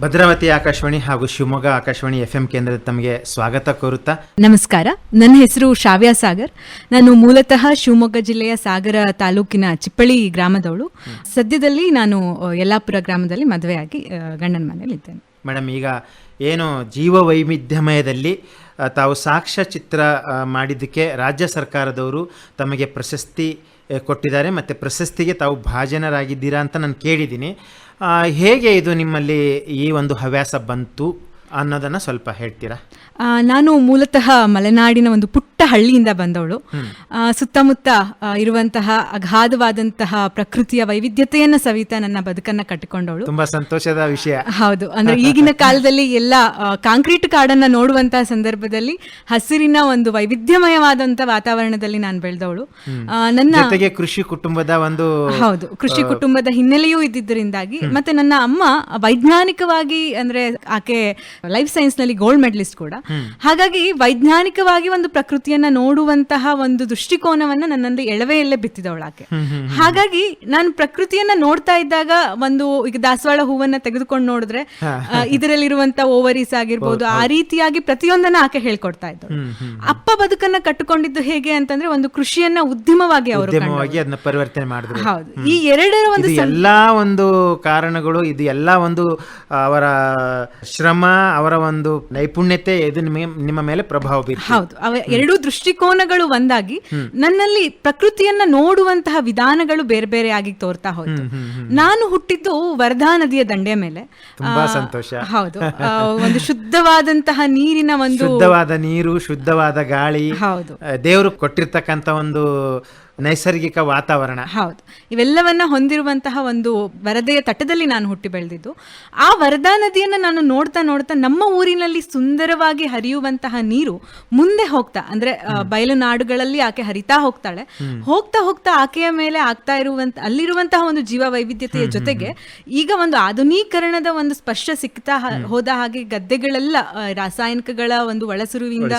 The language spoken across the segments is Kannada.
ಭದ್ರಾವತಿ ಆಕಾಶವಾಣಿ ಹಾಗೂ ಶಿವಮೊಗ್ಗ ಆಕಾಶವಾಣಿ FM ಕೇಂದ್ರದ ತಮಗೆ ಸ್ವಾಗತ ಕೋರುತ್ತಾ. ನಮಸ್ಕಾರ, ನನ್ನ ಹೆಸರು ಶ್ರಾವ್ಯ ಸಾಗರ್. ನಾನು ಮೂಲತಃ ಶಿವಮೊಗ್ಗ ಜಿಲ್ಲೆಯ ಸಾಗರ ತಾಲೂಕಿನ ಚಿಪ್ಪಳಿ ಗ್ರಾಮದವಳು. ಸದ್ಯದಲ್ಲಿ ನಾನು ಯಲ್ಲಾಪುರ ಗ್ರಾಮದಲ್ಲಿ ಮದುವೆಯಾಗಿ ಗಂಡನ ಮನೆಯಲ್ಲಿ ಇದ್ದೇನೆ. ಮೇಡಮ್, ಈಗ ಏನು ಜೀವ ವೈವಿಧ್ಯಮಯದಲ್ಲಿ ತಾವು ಸಾಕ್ಷ್ಯಚಿತ್ರ ಮಾಡಿದ್ದಕ್ಕೆ ರಾಜ್ಯ ಸರ್ಕಾರದವರು ತಮಗೆ ಪ್ರಶಸ್ತಿ ಕೊಟ್ಟಿದ್ದಾರೆ ಮತ್ತು ಪ್ರಶಸ್ತಿಗೆ ತಾವು ಭಾಜನರಾಗಿದ್ದೀರಾ ಅಂತ ನಾನು ಕೇಳಿದ್ದೀನಿ. ಹೇಗೆ ಇದು ನಿಮ್ಮಲ್ಲಿ ಈ ಒಂದು ಹವ್ಯಾಸ ಬಂತು ಅನ್ನೋದನ್ನು ಸ್ವಲ್ಪ ಹೇಳ್ತೀರಾ? ನಾನು ಮೂಲತಃ ಮಲೆನಾಡಿನ ಒಂದು ಪುಟ್ಟ ಹಳ್ಳಿಯಿಂದ ಬಂದವಳು. ಸುತ್ತಮುತ್ತ ಇರುವಂತಹ ಅಗಾಧವಾದಂತಹ ಪ್ರಕೃತಿಯ ವೈವಿಧ್ಯತೆಯನ್ನು ಸವಿತಾ ನನ್ನ ಬದುಕನ್ನು ಕಟ್ಟಿಕೊಂಡವಳು. ತುಂಬಾ ಸಂತೋಷದ ವಿಷಯ. ಹೌದು, ಅಂದ್ರೆ ಈಗಿನ ಕಾಲದಲ್ಲಿ ಎಲ್ಲ ಕಾಂಕ್ರೀಟ್ ಕಾಡನ್ನ ನೋಡುವಂತಹ ಸಂದರ್ಭದಲ್ಲಿ ಹಸಿರಿನ ಒಂದು ವೈವಿಧ್ಯಮಯವಾದಂತಹ ವಾತಾವರಣದಲ್ಲಿ ನಾನು ಬೆಳೆದವಳು. ನನ್ನ ಜೊತೆಗೆ ಕೃಷಿ ಕುಟುಂಬದ ಒಂದು ಹೌದು ಕೃಷಿ ಕುಟುಂಬದ ಹಿನ್ನೆಲೆಯೂ ಇದ್ದಿದ್ದರಿಂದಾಗಿ, ಮತ್ತೆ ನನ್ನ ಅಮ್ಮ ವೈಜ್ಞಾನಿಕವಾಗಿ ಅಂದ್ರೆ ಆಕೆ ಲೈಫ್ ಸೈನ್ಸ್ ನಲ್ಲಿ ಗೋಲ್ಡ್ ಮೆಡಲಿಸ್ಟ್ ಕೂಡ. ಹಾಗಾಗಿ ವೈಜ್ಞಾನಿಕವಾಗಿ ಒಂದು ಪ್ರಕೃತಿಯನ್ನ ನೋಡುವಂತಹ ಒಂದು ದೃಷ್ಟಿಕೋನವನ್ನ ನನ್ನಲ್ಲಿ ಎಳವೆಯಲ್ಲೇ ಬಿತ್ತಿದವಳು ಆಕೆ. ಹಾಗಾಗಿ ನಾನು ಪ್ರಕೃತಿಯನ್ನ ನೋಡ್ತಾ ಇದ್ದಾಗ ಒಂದು ಈಗ ದಾಸವಾಳ ಹೂವನ್ನ ತೆಗೆದುಕೊಂಡು ನೋಡಿದ್ರೆ ಇದರಲ್ಲಿರುವಂತ ಓವರೀಸ್ ಆಗಿರ್ಬೋದು, ಆ ರೀತಿಯಾಗಿ ಪ್ರತಿಯೊಂದನ್ನ ಆಕೆ ಹೇಳ್ಕೊಡ್ತಾ ಇದ್ದಳು. ಅಪ್ಪ ಬದುಕನ್ನ ಕಟ್ಟಿಕೊಂಡಿದ್ದು ಹೇಗೆ ಅಂತಂದ್ರೆ ಒಂದು ಕೃಷಿಯನ್ನ ಉದ್ಯಮವಾಗಿ ಅವರು ಅದನ್ನ ಪರಿವರ್ತನೆ ಮಾಡಿದ್ರು. ಹೌದು, ಈ ಎರಡರ ಒಂದು ಎಲ್ಲಾ ಒಂದು ಕಾರಣಗಳು, ಇದು ಎಲ್ಲ ಒಂದು ಅವರ ಶ್ರಮ, ಅವರ ಒಂದು ನೈಪುಣ್ಯತೆ, ಇದು ನಿಮ್ಮ ಮೇಲೆ ಪ್ರಭಾವ ಬೀರಿತು. ಹೌದು, ಎರಡೂ ದೃಷ್ಟಿಕೋನಗಳು ಒಂದಾಗಿ ನನ್ನಲ್ಲಿ ಪ್ರಕೃತಿಯನ್ನ ನೋಡುವಂತಹ ವಿಧಾನಗಳು ಬೇರೆ ಬೇರೆ ಆಗಿ ತೋರ್ತಾ ಹೋಯ್ತು. ನಾನು ಹುಟ್ಟಿದ್ದು ವರ್ಧಾ ನದಿಯ ದಂಡೆ ಮೇಲೆ. ತುಂಬಾ ಸಂತೋಷ. ಹೌದು, ಒಂದು ಶುದ್ಧವಾದಂತಹ ನೀರಿನ ಒಂದು ಶುದ್ಧವಾದ ನೀರು, ಶುದ್ಧವಾದ ಗಾಳಿ, ಹೌದು, ದೇವರು ಕೊಟ್ಟಿರ್ತಕ್ಕಂಥ ಒಂದು ನೈಸರ್ಗಿಕ ವಾತಾವರಣ. ಹೌದು, ಇವೆಲ್ಲವನ್ನ ಹೊಂದಿರುವಂತಹ ಒಂದು ವರದೆಯ ತಟದಲ್ಲಿ ನಾನು ಹುಟ್ಟಿ ಬೆಳೆದಿದ್ದು. ಆ ವರದಾ ನದಿಯನ್ನು ನಾನು ನೋಡ್ತಾ ನೋಡ್ತಾ ನಮ್ಮ ಊರಿನಲ್ಲಿ ಸುಂದರವಾಗಿ ಹರಿಯುವಂತಹ ನೀರು ಮುಂದೆ ಹೋಗ್ತಾ, ಅಂದ್ರೆ ಬಯಲು ನಾಡುಗಳಲ್ಲಿ ಆಕೆ ಹರಿತಾ ಹೋಗ್ತಾಳೆ. ಹೋಗ್ತಾ ಹೋಗ್ತಾ ಆಕೆಯ ಮೇಲೆ ಆಗ್ತಾ ಅಲ್ಲಿರುವಂತಹ ಒಂದು ಜೀವ ವೈವಿಧ್ಯತೆಯ ಜೊತೆಗೆ ಈಗ ಒಂದು ಆಧುನೀಕರಣದ ಒಂದು ಸ್ಪರ್ಶ ಸಿಗ್ತಾ ಹೋದ ಹಾಗೆ, ಗದ್ದೆಗಳೆಲ್ಲ ರಾಸಾಯನಿಕಗಳ ಒಂದು ಒಳಸುರುವಿಂದ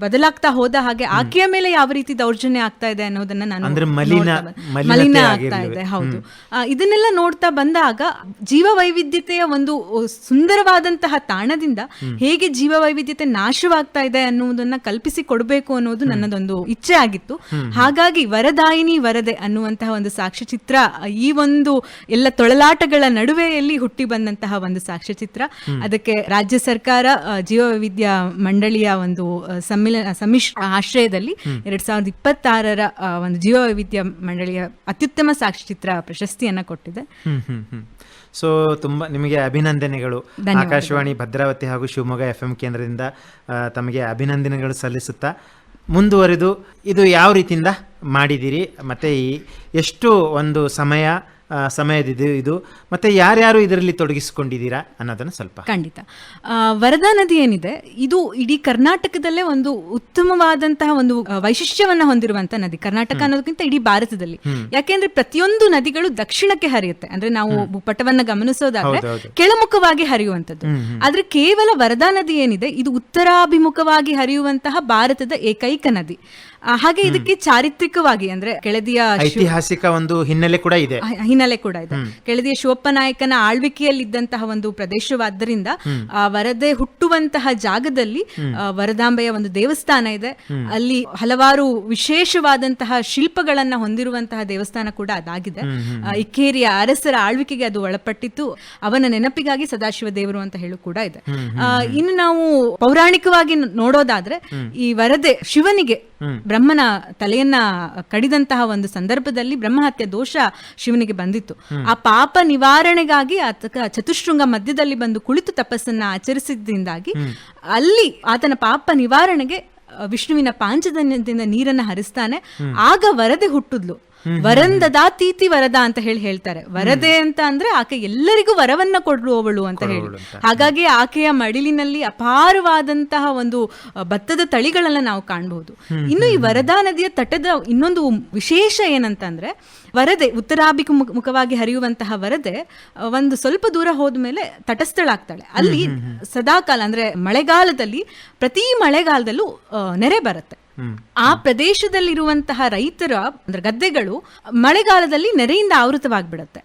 ಬದಲಾಗ್ತಾ ಹೋದ ಹಾಗೆ ಆಕೆಯ ಮೇಲೆ ಯಾವ ರೀತಿ ದೌರ್ಜನ್ಯ ಆಗ್ತಾ ಇದೆ ಅನ್ನೋದನ್ನ ಮಲಿನ ಆಗ್ತಾ ಇದೆ. ಹೌದು, ಇದನ್ನೆಲ್ಲ ನೋಡ್ತಾ ಬಂದಾಗ ಜೀವ ವೈವಿಧ್ಯತೆಯ ಒಂದು ಸುಂದರವಾದಂತಹ ತಾಣದಿಂದ ಹೇಗೆ ಜೀವ ವೈವಿಧ್ಯತೆ ನಾಶವಾಗ್ತಾ ಇದೆ ಅನ್ನುವುದನ್ನ ಕಲ್ಪಿಸಿ ಕೊಡಬೇಕು ಅನ್ನೋದು ನನ್ನದೊಂದು ಇಚ್ಛೆ ಆಗಿತ್ತು. ಹಾಗಾಗಿ ವರದಾಯಿನಿ ವರದೆ ಅನ್ನುವಂತಹ ಒಂದು ಸಾಕ್ಷ್ಯಚಿತ್ರ, ಈ ಒಂದು ಎಲ್ಲ ತೊಳಲಾಟಗಳ ನಡುವೆಯಲ್ಲಿ ಹುಟ್ಟಿ ಬಂದಂತಹ ಒಂದು ಸಾಕ್ಷ್ಯಚಿತ್ರ. ಅದಕ್ಕೆ ರಾಜ್ಯ ಸರ್ಕಾರ ಜೀವ ವೈವಿಧ್ಯ ಮಂಡಳಿಯ ಒಂದು ಸಮ್ಮಿಶ್ರ ಆಶ್ರಯದಲ್ಲಿ 2026 ಒಂದು ಜೀವ ವೈವಿಧ್ಯ ಮಂಡಳಿಯ ಅತ್ಯುತ್ತಮ ಸಾಕ್ಷ್ಯಚಿತ್ರ ಪ್ರಶಸ್ತಿಯನ್ನ ಕೊಟ್ಟಿದೆ. ಸೊ ತುಂಬ ನಿಮಗೆ ಅಭಿನಂದನೆಗಳು. ಆಕಾಶವಾಣಿ ಭದ್ರಾವತಿ ಹಾಗೂ ಶಿವಮೊಗ್ಗ FM ಕೇಂದ್ರದಿಂದ ತಮಗೆ ಅಭಿನಂದನೆಗಳು ಸಲ್ಲಿಸುತ್ತಾ, ಮುಂದುವರೆದು ಇದು ಯಾವ ರೀತಿಯಿಂದ ಮಾಡಿದ್ದೀರಿ, ಮತ್ತು ಎಷ್ಟು ಒಂದು ಸಮಯದಿದೆ ಇದು, ಮತ್ತೆ ಯಾರ್ಯಾರು ಇದರಲ್ಲಿ ತೊಡಗಿಸಿಕೊಂಡಿದ್ದೀರಾ ಅನ್ನೋದನ್ನು ಸ್ವಲ್ಪ. ಖಂಡಿತ. ವರದಾ ನದಿ ಏನಿದೆ, ಇದು ಇಡೀ ಕರ್ನಾಟಕದಲ್ಲೇ ಒಂದು ಉತ್ತಮವಾದಂತಹ ಒಂದು ವೈಶಿಷ್ಟ್ಯವನ್ನ ಹೊಂದಿರುವಂತಹ ನದಿ. ಕರ್ನಾಟಕ ಅನ್ನೋದಕ್ಕಿಂತ ಇಡೀ ಭಾರತದಲ್ಲಿ. ಯಾಕೆಂದ್ರೆ ಪ್ರತಿಯೊಂದು ನದಿಗಳು ದಕ್ಷಿಣಕ್ಕೆ ಹರಿಯುತ್ತೆ. ಅಂದ್ರೆ ನಾವು ಭೂಪಟವನ್ನ ಗಮನಿಸೋದಾದ್ರೆ ಕೆಳಮುಖವಾಗಿ ಹರಿಯುವಂತದ್ದು. ಆದ್ರೆ ಕೇವಲ ವರದಾ ನದಿ ಏನಿದೆ, ಇದು ಉತ್ತರಾಭಿಮುಖವಾಗಿ ಹರಿಯುವಂತಹ ಭಾರತದ ಏಕೈಕ ನದಿ. ಹಾಗೆ ಇದಕ್ಕೆ ಚಾರಿತ್ರಿಕವಾಗಿ ಅಂದ್ರೆ ಕೆಳದಿಯ ಐತಿಹಾಸಿಕ ಒಂದು ಹಿನ್ನೆಲೆ ಕೂಡ ಇದೆ. ಕೆಳದಿಯ ಶಿವಪ್ಪ ನಾಯಕನ ಆಳ್ವಿಕೆಯಲ್ಲಿದ್ದಂತಹ ಒಂದು ಪ್ರದೇಶವಾದ್ದರಿಂದ ವರದೆ ಹುಟ್ಟುವಂತಹ ಜಾಗದಲ್ಲಿ ವರದಾಂಬೆಯ ಒಂದು ದೇವಸ್ಥಾನ ಇದೆ. ಅಲ್ಲಿ ಹಲವಾರು ವಿಶೇಷವಾದಂತಹ ಶಿಲ್ಪಗಳನ್ನ ಹೊಂದಿರುವಂತಹ ದೇವಸ್ಥಾನ ಕೂಡ ಅದಾಗಿದೆ. ಇಕ್ಕೇರಿಯ ಅರಸರ ಆಳ್ವಿಕೆಗೆ ಅದು ಒಳಪಟ್ಟಿತ್ತು. ಅವನ ನೆನಪಿಗಾಗಿ ಸದಾಶಿವ ದೇವರು ಅಂತ ಹೇಳು ಕೂಡ ಇದೆ. ಇನ್ನು ನಾವು ಪೌರಾಣಿಕವಾಗಿ ನೋಡೋದಾದ್ರೆ, ಈ ವರದೆ ಶಿವನಿಗೆ ಬ್ರಹ್ಮನ ತಲೆಯನ್ನ ಕಡಿದಂತಹ ಒಂದು ಸಂದರ್ಭದಲ್ಲಿ ಬ್ರಹ್ಮಹತ್ಯೆ ದೋಷ ಶಿವನಿಗೆ ಬಂದಿತ್ತು. ಆ ಪಾಪ ನಿವಾರಣೆಗಾಗಿ ಆತ ಚತುಶೃಂಗ ಮಧ್ಯದಲ್ಲಿ ಬಂದು ಕುಳಿತು ತಪಸ್ಸನ್ನ ಆಚರಿಸಿದ್ರಿಂದಾಗಿ ಅಲ್ಲಿ ಆತನ ಪಾಪ ನಿವಾರಣೆಗೆ ವಿಷ್ಣುವಿನ ಪಾಂಚಜನ್ಯದಿಂದ ನೀರನ್ನ ಹರಿಸ್ತಾನೆ. ಆಗ ವರದೆ ಹುಟ್ಟಿದ್ಲು. ವರಂದದಾತೀತಿ ವರದ ಅಂತ ಹೇಳ್ತಾರೆ. ವರದೆ ಅಂತ ಅಂದ್ರೆ ಆಕೆ ಎಲ್ಲರಿಗೂ ವರವನ್ನ ಕೊಡುವವಳು ಅಂತ ಹೇಳಿ. ಹಾಗಾಗಿ ಆಕೆಯ ಮಡಿಲಿನಲ್ಲಿ ಅಪಾರವಾದಂತಹ ಒಂದು ಭತ್ತದ ತಳಿಗಳನ್ನ ನಾವು ಕಾಣಬಹುದು. ಇನ್ನು ಈ ವರದಾ ನದಿಯ ತಟದ ಇನ್ನೊಂದು ವಿಶೇಷ ಏನಂತಂದ್ರೆ, ವರದೆ ಉತ್ತರಾಭಿಮುಖವಾಗಿ ಹರಿಯುವಂತಹ ವರದೆ ಒಂದು ಸ್ವಲ್ಪ ದೂರ ಹೋದ್ಮೇಲೆ ತಟಸ್ಥಳಾಗ್ತಾಳೆ. ಅಲ್ಲಿ ಸದಾಕಾಲ ಅಂದ್ರೆ ಮಳೆಗಾಲದಲ್ಲಿ ಪ್ರತಿ ಮಳೆಗಾಲದಲ್ಲೂ ನೆರೆ ಬರುತ್ತೆ. ಆ ಪ್ರದೇಶದಲ್ಲಿರುವಂತಹ ರೈತರ ಅಂದ್ರೆ ಗದ್ದೆಗಳು ಮಳೆಗಾಲದಲ್ಲಿ ನೆರೆಯಿಂದ ಆವೃತವಾಗ್ಬಿಡತ್ತೆ.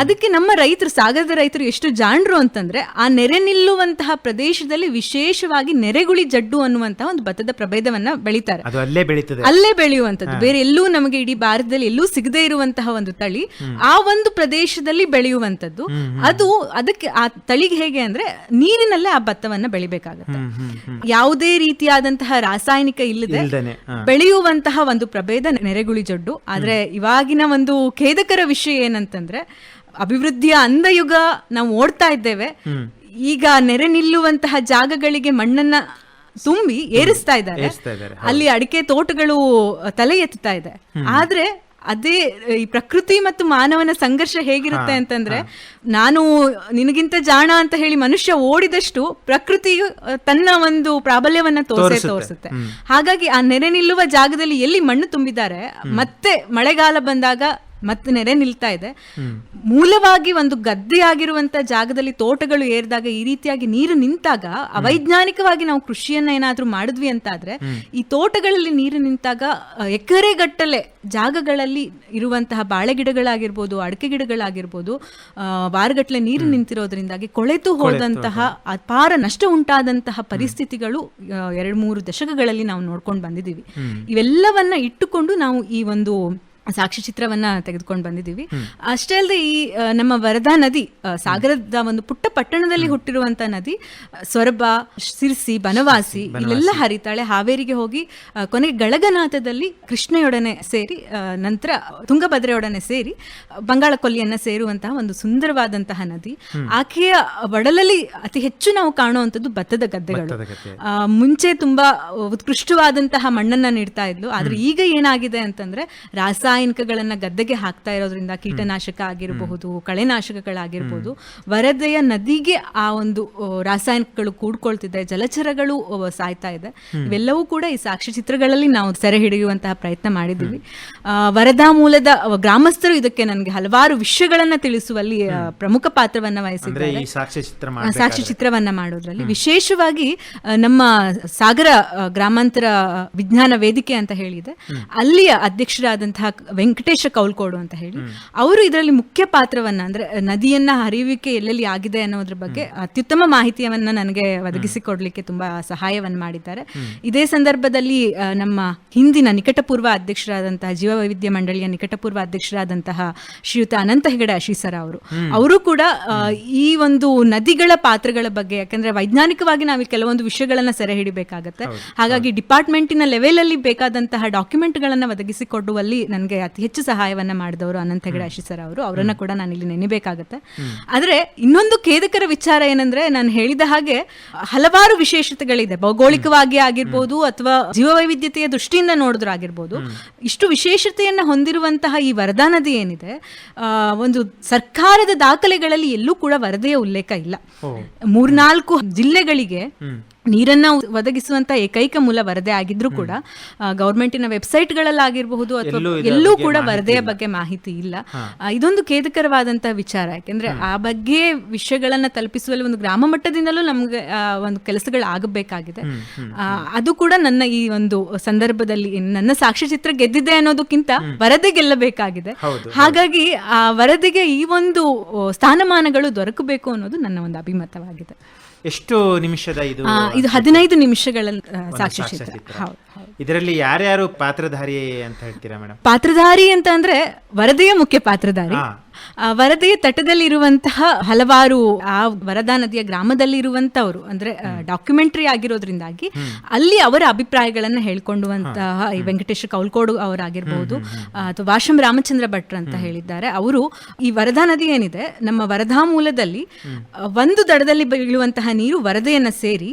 ಅದಕ್ಕೆ ನಮ್ಮ ರೈತರು, ಸಾಗರದ ರೈತರು ಎಷ್ಟು ಜಾಣರು ಅಂತಂದ್ರೆ ಆ ನೆರೆ ನಿಲ್ಲುವಂತಹ ಪ್ರದೇಶದಲ್ಲಿ ವಿಶೇಷವಾಗಿ ನೆರೆಗುಳಿ ಜಡ್ಡು ಅನ್ನುವಂತಹ ಒಂದು ಭತ್ತದ ಪ್ರಭೇದವನ್ನ ಬೆಳೀತಾರೆ. ಅಲ್ಲೇ ಬೆಳೆಯುವಂಥದ್ದು, ಬೇರೆ ಎಲ್ಲೂ ನಮಗೆ ಇಡೀ ಭಾರತದಲ್ಲಿ ಎಲ್ಲೂ ಸಿಗದೇ ಇರುವಂತಹ ಒಂದು ತಳಿ ಆ ಒಂದು ಪ್ರದೇಶದಲ್ಲಿ ಬೆಳೆಯುವಂಥದ್ದು. ಅದಕ್ಕೆ ಆ ತಳಿಗೆ ಹೇಗೆ ಅಂದ್ರೆ ನೀರಿನಲ್ಲೇ ಆ ಭತ್ತವನ್ನ ಬೆಳಿಬೇಕಾಗತ್ತೆ. ಯಾವುದೇ ರೀತಿಯಾದಂತಹ ರಾಸಾಯನಿಕ ಇಲ್ಲದೆ ಬೆಳೆಯುವಂತಹ ಒಂದು ಪ್ರಭೇದ ನೆರೆಗುಳಿ ಜಡ್ಡು. ಆದ್ರೆ ಇವಾಗಿನ ಒಂದು ಖೇದಕರ ವಿಷಯ ಏನಂತಂದ್ರೆ ಅಭಿವೃದ್ಧಿಯ ಅಂಧಯುಗ ನಾವು ಓಡ್ತಾ ಇದ್ದೇವೆ. ಈಗ ನೆರೆ ನಿಲ್ಲುವಂತಹ ಜಾಗಗಳಿಗೆ ಮಣ್ಣನ್ನ ತುಂಬಿ ಏರಿಸ್ತಾ ಇದ್ದಾರೆ. ಅಲ್ಲಿ ಅಡಿಕೆ ತೋಟಗಳು ತಲೆ ಎತ್ತುತ್ತಾ ಇದೆ. ಆದ್ರೆ ಅದೇ ಈ ಪ್ರಕೃತಿ ಮತ್ತು ಮಾನವನ ಸಂಘರ್ಷ ಹೇಗಿರುತ್ತೆ ಅಂತಂದ್ರೆ, ನಾನು ನಿನಗಿಂತ ಜಾಣ ಅಂತ ಹೇಳಿ ಮನುಷ್ಯ ಓಡಿದಷ್ಟು ಪ್ರಕೃತಿಯು ತನ್ನ ಒಂದು ಪ್ರಾಬಲ್ಯವನ್ನ ತೋರಿಸುತ್ತೆ. ಹಾಗಾಗಿ ಆ ನೆರೆ ನಿಲ್ಲುವ ಜಾಗದಲ್ಲಿ ಎಲ್ಲಿ ಮಣ್ಣು ತುಂಬಿದ್ದಾರೆ ಮತ್ತೆ ಮಳೆಗಾಲ ಬಂದಾಗ ಮತ್ತೆ ನೆರೆ ನಿಲ್ತಾ ಇದೆ. ಮೂಲವಾಗಿ ಒಂದು ಗದ್ದೆ ಆಗಿರುವಂತ ಜಾಗದಲ್ಲಿ ತೋಟಗಳು ಏರಿದಾಗ, ಈ ರೀತಿಯಾಗಿ ನೀರು ನಿಂತಾಗ, ಅವೈಜ್ಞಾನಿಕವಾಗಿ ನಾವು ಕೃಷಿಯನ್ನ ಏನಾದ್ರೂ ಮಾಡಿದ್ವಿ ಅಂತಾದ್ರೆ, ಈ ತೋಟಗಳಲ್ಲಿ ನೀರು ನಿಂತಾಗ ಎಕರೆಗಟ್ಟಲೆ ಜಾಗಗಳಲ್ಲಿ ಇರುವಂತಹ ಬಾಳೆ ಗಿಡಗಳಾಗಿರ್ಬೋದು, ಅಡಿಕೆ ಗಿಡಗಳಾಗಿರ್ಬೋದು, ವಾರಗಟ್ಟಲೆ ನೀರು ನಿಂತಿರೋದ್ರಿಂದಾಗಿ ಕೊಳೆತು ಹೋದಂತಹ ಅಪಾರ ನಷ್ಟ ಉಂಟಾದಂತಹ ಪರಿಸ್ಥಿತಿಗಳು 2-3 ದಶಕಗಳಲ್ಲಿ ನಾವು ನೋಡ್ಕೊಂಡು ಬಂದಿದ್ದೀವಿ. ಇವೆಲ್ಲವನ್ನ ಇಟ್ಟುಕೊಂಡು ನಾವು ಈ ಒಂದು ಸಾಕ್ಷ್ಯಚಿತ್ರವನ್ನ ತೆಗೆದುಕೊಂಡು ಬಂದಿದ್ದೀವಿ. ಅಷ್ಟೇ ಅಲ್ಲದೆ ಈ ನಮ್ಮ ವರದಾ ನದಿ ಸಾಗರದ ಒಂದು ಪುಟ್ಟ ಪಟ್ಟಣದಲ್ಲಿ ಹುಟ್ಟಿರುವಂತ ನದಿ. ಸೊರಬ, ಸಿರ್ಸಿ, ಬನವಾಸಿ ಇಲ್ಲೆಲ್ಲ ಹರಿತಾಳೆ. ಹಾವೇರಿಗೆ ಹೋಗಿ ಕೊನೆಗೆ ಗಳಗನಾಥದಲ್ಲಿ ಕೃಷ್ಣೆಯೊಡನೆ ಸೇರಿ, ನಂತರ ತುಂಗಭದ್ರೆಯೊಡನೆ ಸೇರಿ ಬಂಗಾಳ ಕೊಲ್ಲಿಯನ್ನ ಸೇರುವಂತಹ ಒಂದು ಸುಂದರವಾದಂತಹ ನದಿ. ಆಕೆಯ ಒಡಲಲ್ಲಿ ಅತಿ ಹೆಚ್ಚು ನಾವು ಕಾಣುವಂಥದ್ದು ಭತ್ತದ ಗದ್ದೆಗಳು. ಮುಂಚೆ ತುಂಬಾ ಉತ್ಕೃಷ್ಟವಾದಂತಹ ಮಣ್ಣನ್ನ ನೀಡ್ತಾ ಇದ್ಲು. ಆದ್ರೆ ಈಗ ಏನಾಗಿದೆ ಅಂತಂದ್ರೆ ರಾಸಾಯನಿಕಗಳನ್ನ ಗದ್ದೆಗೆ ಹಾಕ್ತಾ ಇರೋದ್ರಿಂದ, ಕೀಟನಾಶಕ ಆಗಿರಬಹುದು, ಕಳೆನಾಶಕಗಳಾಗಿರ್ಬೋದು, ವರದೆಯ ನದಿಗೆ ಆ ಒಂದು ರಾಸಾಯನಿಕಗಳು ಕೂಡ್ಕೊಳ್ತಿದೆ, ಜಲಚರಗಳು ಸಾಯ್ತಾ ಇದೆ. ಇವೆಲ್ಲವೂ ಕೂಡ ಈ ಸಾಕ್ಷ್ಯಚಿತ್ರಗಳಲ್ಲಿ ನಾವು ಸೆರೆ ಹಿಡಿಯುವಂತಹ ಪ್ರಯತ್ನ ಮಾಡಿದ್ದೀವಿ. ವರದಾ ಮೂಲದ ಗ್ರಾಮಸ್ಥರು ಇದಕ್ಕೆ ನನಗೆ ಹಲವಾರು ವಿಷಯಗಳನ್ನ ತಿಳಿಸುವಲ್ಲಿ ಪ್ರಮುಖ ಪಾತ್ರವನ್ನ ವಹಿಸಿದ್ದಾರೆ. ಸಾಕ್ಷ್ಯಚಿತ್ರವನ್ನ ಮಾಡೋದ್ರಲ್ಲಿ ವಿಶೇಷವಾಗಿ ನಮ್ಮ ಸಾಗರ ಗ್ರಾಮಾಂತರ ವಿಜ್ಞಾನ ವೇದಿಕೆ ಅಂತ ಹೇಳಿದೆ, ಅಲ್ಲಿಯ ಅಧ್ಯಕ್ಷರಾದಂತಹ ವೆಂಕಟೇಶ ಕೌಲ್ಕೋಡು ಅಂತ ಹೇಳಿ, ಅವರು ಇದರಲ್ಲಿ ಮುಖ್ಯ ಪಾತ್ರವನ್ನ, ಅಂದ್ರೆ ನದಿಯನ್ನ ಹರಿಯುವಿಕೆ ಎಲ್ಲೆಲ್ಲಿ ಆಗಿದೆ ಅನ್ನೋದ್ರ ಬಗ್ಗೆ ಅತ್ಯುತ್ತಮ ಮಾಹಿತಿಯನ್ನ ನನಗೆ ಒದಗಿಸಿಕೊಡ್ಲಿಕ್ಕೆ ತುಂಬಾ ಸಹಾಯವನ್ನು ಮಾಡಿದ್ದಾರೆ. ಇದೇ ಸಂದರ್ಭದಲ್ಲಿ ನಮ್ಮ ಹಿಂದಿನ ನಿಕಟಪೂರ್ವ ಅಧ್ಯಕ್ಷರಾದಂತಹ ಜೀವವೈವಿಧ್ಯ ಮಂಡಳಿಯ ನಿಕಟಪೂರ್ವ ಅಧ್ಯಕ್ಷರಾದಂತಹ ಶ್ರೀಯುತ ಅನಂತ ಹೆಗಡೆ ಅಶೀಸರ ಅವರು ಕೂಡ ಈ ಒಂದು ನದಿಗಳ ಪಾತ್ರಗಳ ಬಗ್ಗೆ, ಯಾಕಂದ್ರೆ ವೈಜ್ಞಾನಿಕವಾಗಿ ನಾವು ಕೆಲವೊಂದು ವಿಷಯಗಳನ್ನ ಸೆರೆ ಹಿಡಿಬೇಕಾಗತ್ತೆ. ಹಾಗಾಗಿ ಡಿಪಾರ್ಟ್ಮೆಂಟಿನ ಲೆವೆಲ್ ಅಲ್ಲಿ ಬೇಕಾದಂತಹ ಡಾಕ್ಯುಮೆಂಟ್ ಗಳನ್ನ ಒದಗಿಸಿಕೊಡುವಲ್ಲಿ ನನಗೆ ಅತಿ ಹೆಚ್ಚು ಸಹಾಯವನ್ನ ಮಾಡಿದವರು ಅನಂತ ಹೆಗಡೆ ಅಶೀಸರ ಅವರನ್ನ ಕೂಡ ನಾನು ಇಲ್ಲಿ ನೆನೆಬೇಕಾಗತ್ತೆ. ಆದ್ರೆ ಇನ್ನೊಂದು ಖೇದಕರ ವಿಚಾರ ಏನಂದ್ರೆ, ನಾನು ಹೇಳಿದ ಹಾಗೆ ಹಲವಾರು ವಿಶೇಷತೆಗಳಿದೆ, ಭೌಗೋಳಿಕವಾಗಿ ಆಗಿರ್ಬೋದು ಅಥವಾ ಜೀವವೈವಿಧ್ಯತೆಯ ದೃಷ್ಟಿಯಿಂದ ನೋಡಿದ್ರಾಗಿರ್ಬೋದು. ಇಷ್ಟು ವಿಶೇಷತೆಯನ್ನ ಹೊಂದಿರುವಂತಹ ಈ ವರದಾ ನದಿ ಏನಿದೆ, ಒಂದು ಸರ್ಕಾರದ ದಾಖಲೆಗಳಲ್ಲಿ ಎಲ್ಲೂ ಕೂಡ ವರದೆಯ ಉಲ್ಲೇಖ ಇಲ್ಲ. 3-4 ಜಿಲ್ಲೆಗಳಿಗೆ ನೀರನ್ನ ಒದಗಿಸುವಂತ ಏಕೈಕ ಮೂಲ ವರದೆ ಆಗಿದ್ರು ಕೂಡ ಗವರ್ಮೆಂಟಿನ ವೆಬ್ಸೈಟ್ಗಳಲ್ಲಾಗಿರಬಹುದು ಅಥವಾ ಎಲ್ಲೂ ಕೂಡ ವರದೆಯ ಬಗ್ಗೆ ಮಾಹಿತಿ ಇಲ್ಲ. ಇದೊಂದು ಖೇದಕರವಾದಂತಹ ವಿಚಾರ. ಯಾಕೆಂದ್ರೆ ಆ ಬಗ್ಗೆ ವಿಷಯಗಳನ್ನ ತಲುಪಿಸುವಲ್ಲಿ ಒಂದು ಗ್ರಾಮ ಮಟ್ಟದಿಂದಲೂ ನಮ್ಗೆ ಒಂದು ಕೆಲಸಗಳು ಆಗಬೇಕಾಗಿದೆ. ಅದು ಕೂಡ ನನ್ನ ಈ ಒಂದು ಸಂದರ್ಭದಲ್ಲಿ ನನ್ನ ಸಾಕ್ಷ್ಯಚಿತ್ರ ಗೆದ್ದಿದೆ ಅನ್ನೋದಕ್ಕಿಂತ ವರದೆ ಗೆಲ್ಲಬೇಕಾಗಿದೆ. ಹಾಗಾಗಿ ಆ ವರದೆಗೆ ಈ ಒಂದು ಸ್ಥಾನಮಾನಗಳು ದೊರಕಬೇಕು ಅನ್ನೋದು ನನ್ನ ಒಂದು ಅಭಿಮತವಾಗಿದೆ. ಎಷ್ಟು ನಿಮಿಷದ ಇದು? 15 ನಿಮಿಷಗಳ ಸಾಕ್ಷ್ಯಚಿತ್ರ. ಇದರಲ್ಲಿ ಯಾರ್ಯಾರು ಪಾತ್ರಧಾರಿ ಅಂತ ಹೇಳ್ತೀರಾ ಮೇಡಮ್? ಪಾತ್ರಧಾರಿ ಅಂತ ಅಂದ್ರೆ ವರದೆಯ ಮುಖ್ಯ ಪಾತ್ರಧಾರಿ, ವರದೆಯ ತಟದಲ್ಲಿ ಇರುವಂತಹ ಹಲವಾರು ಆ ವರದಾ ನದಿಯ ಗ್ರಾಮದಲ್ಲಿ ಇರುವಂತವರು, ಅಂದ್ರೆ ಡಾಕ್ಯುಮೆಂಟರಿ ಆಗಿರೋದ್ರಿಂದಾಗಿ ಅಲ್ಲಿ ಅವರ ಅಭಿಪ್ರಾಯಗಳನ್ನ ಹೇಳ್ಕೊಂಡುವಂತಹ ಈ ವೆಂಕಟೇಶ ಕೌಲ್ಕೋಡು ಅವರಾಗಿರ್ಬೋದು ಅಥವಾ ವಾಶಂ ರಾಮಚಂದ್ರ ಭಟ್ರು ಅಂತ ಹೇಳಿದ್ದಾರೆ. ಅವರು ಈ ವರದಾ ನದಿ ಏನಿದೆ, ನಮ್ಮ ವರದಾ ಮೂಲದಲ್ಲಿ ಒಂದು ದಡದಲ್ಲಿ ಬೀಳುವಂತಹ ನೀರು ವರದೆಯನ್ನ ಸೇರಿ